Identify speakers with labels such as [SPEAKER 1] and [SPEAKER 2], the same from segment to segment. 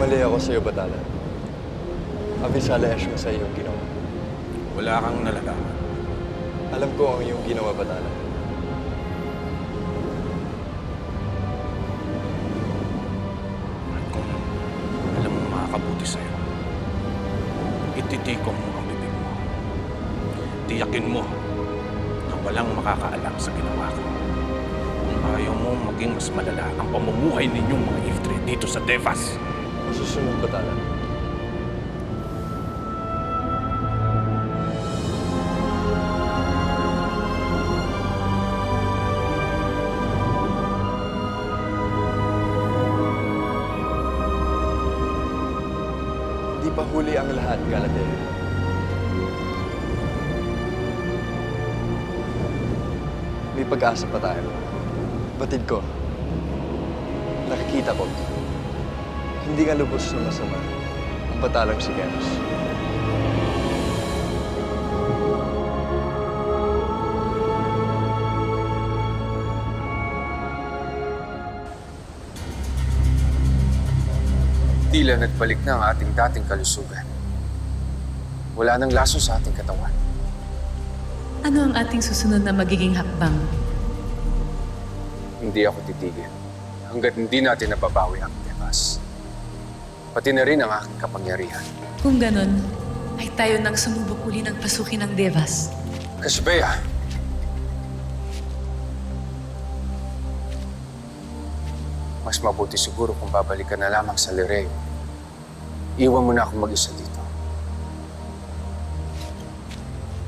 [SPEAKER 1] Nagkamali ako sa'yo, Batala. Abisalayash mo sa iyong ginawa.
[SPEAKER 2] Wala kang nalalaman.
[SPEAKER 1] Alam ko ang iyong ginawa, Batala.
[SPEAKER 2] At kung alam mo makakabuti sa'yo, ititikom mo ang bibig mo. Tiyakin mo na walang makakaalam sa ginawa ko. Kung ayaw mo maging mas malala ang pamumuhay ninyong mga Ifrit dito sa Devas.
[SPEAKER 1] Masusunod, Batala. Di pa huli ang lahat, Galadel. May pag-asa pa tayo. Batid ko. Nakikita ko. Hindi nga lubos na masama ang batalang si Genos.
[SPEAKER 3] Tila nagbalik na ang ating dating kalusugan. Wala nang laso sa ating katawan.
[SPEAKER 4] Ano ang ating susunod na magiging hakbang?
[SPEAKER 3] Hindi ako titigil hanggat hindi natin nababawi ang Devas. Pati na rin ang aking kapangyarihan.
[SPEAKER 4] Kung ganon, ay tayo nang sumubok uli ng pasukin ng Devas.
[SPEAKER 3] Kasbeya! Mas mabuti siguro kung babalik ka na lamang sa Lireo. Iwan mo na akong mag-isa dito.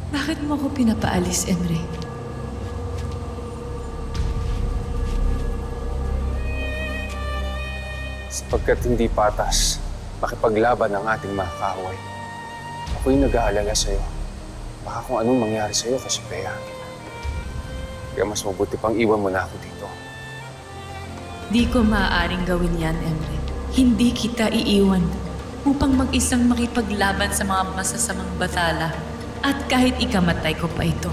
[SPEAKER 4] Bakit mo ako pinapaalis, Emre?
[SPEAKER 3] Sapagkat hindi patas makipaglaban ang ating mga kaaway. Ako'y nag-aalala sa'yo. Baka kung anong mangyari sa'yo, Kasbeya. Kaya mas mabuti pang iwan mo na ako dito.
[SPEAKER 4] Di ko maaaring gawin yan, Emre. Hindi kita iiwan upang mag-isang makipaglaban sa mga masasamang batala. At kahit ikamatay ko pa ito,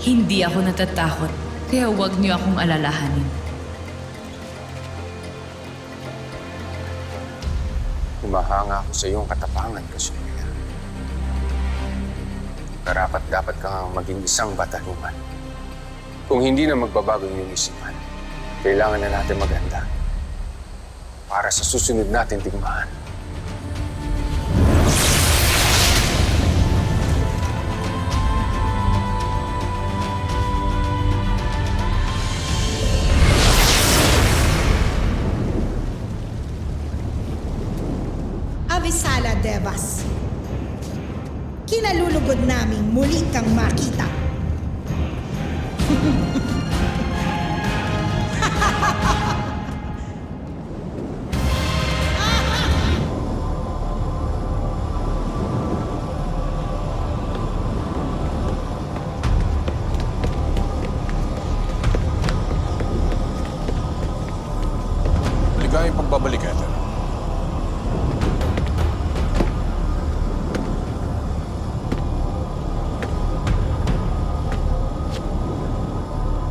[SPEAKER 4] hindi ako natatakot. Kaya huwag niyo akong alalahanin.
[SPEAKER 3] Humahanga ako sa iyong katapangan, Kasbeya. Karapat dapat kang maging isang bataluman. Kung hindi na magbabago yung isipan, kailangan na natin maghanda para sa susunod natin digmaan.
[SPEAKER 5] Abisala Devas, kinalulugod naming muli kang makita.
[SPEAKER 2] Maligayang pagbabalik, Ether.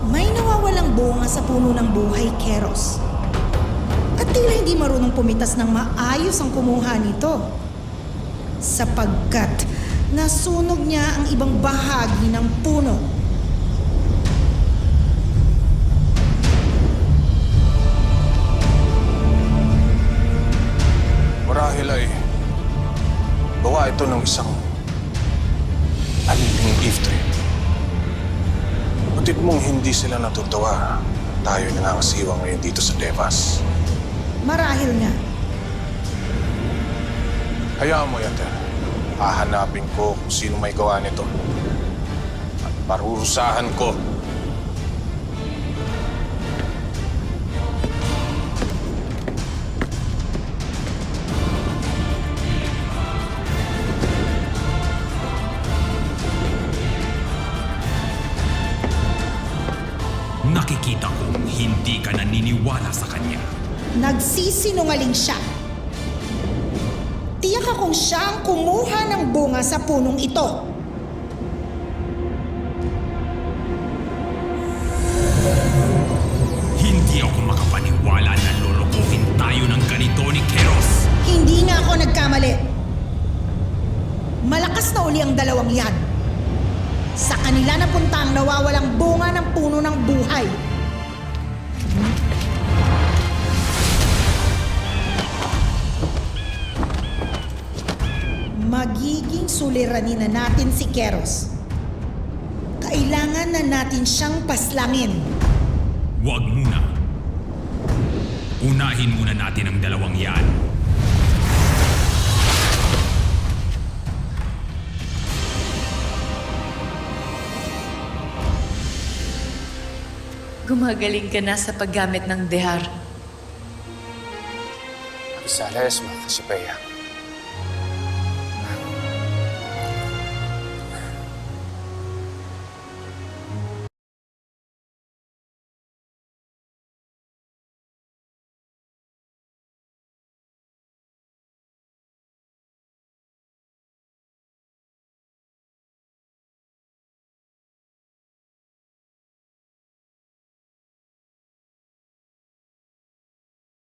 [SPEAKER 5] May nawawalang bunga sa puno ng buhay, Keros. At tila hindi marunong pumitas ng maayos ang kumuha nito. Sapagkat nasunog niya ang ibang bahagi ng puno.
[SPEAKER 2] Marahil ay gawa ito ng isang aliping Ifrit. Batid mong hindi sila natutuwa. Tayo nangangasiwa ngayon dito sa Devas.
[SPEAKER 5] Marahil nga.
[SPEAKER 2] Hayaan mo, Ether. Hahanapin ko kung sino may gawa nito. At parurusahan ko.
[SPEAKER 6] Nakikita kong hindi ka naniniwala sa kanya.
[SPEAKER 5] Nagsisinungaling siya. Tiyak akong siya ang kumuha ng bunga sa punong ito.
[SPEAKER 6] Hindi ako makapaniwala na lolokohin tayo ng ganito ni Keros.
[SPEAKER 5] Hindi nga ako nagkamali. Malakas na uli ang dalawang yan. Sa kanila napunta ang nawawalang bunga ng puno ng buhay. Magiging suliranin na natin si Keros. Kailangan na natin siyang paslangin.
[SPEAKER 6] Huwag muna. Unahin muna natin ang dalawang yan.
[SPEAKER 4] Gumagaling ka na sa paggamit ng dehar.
[SPEAKER 3] Isalayas mo, Cassiopeia.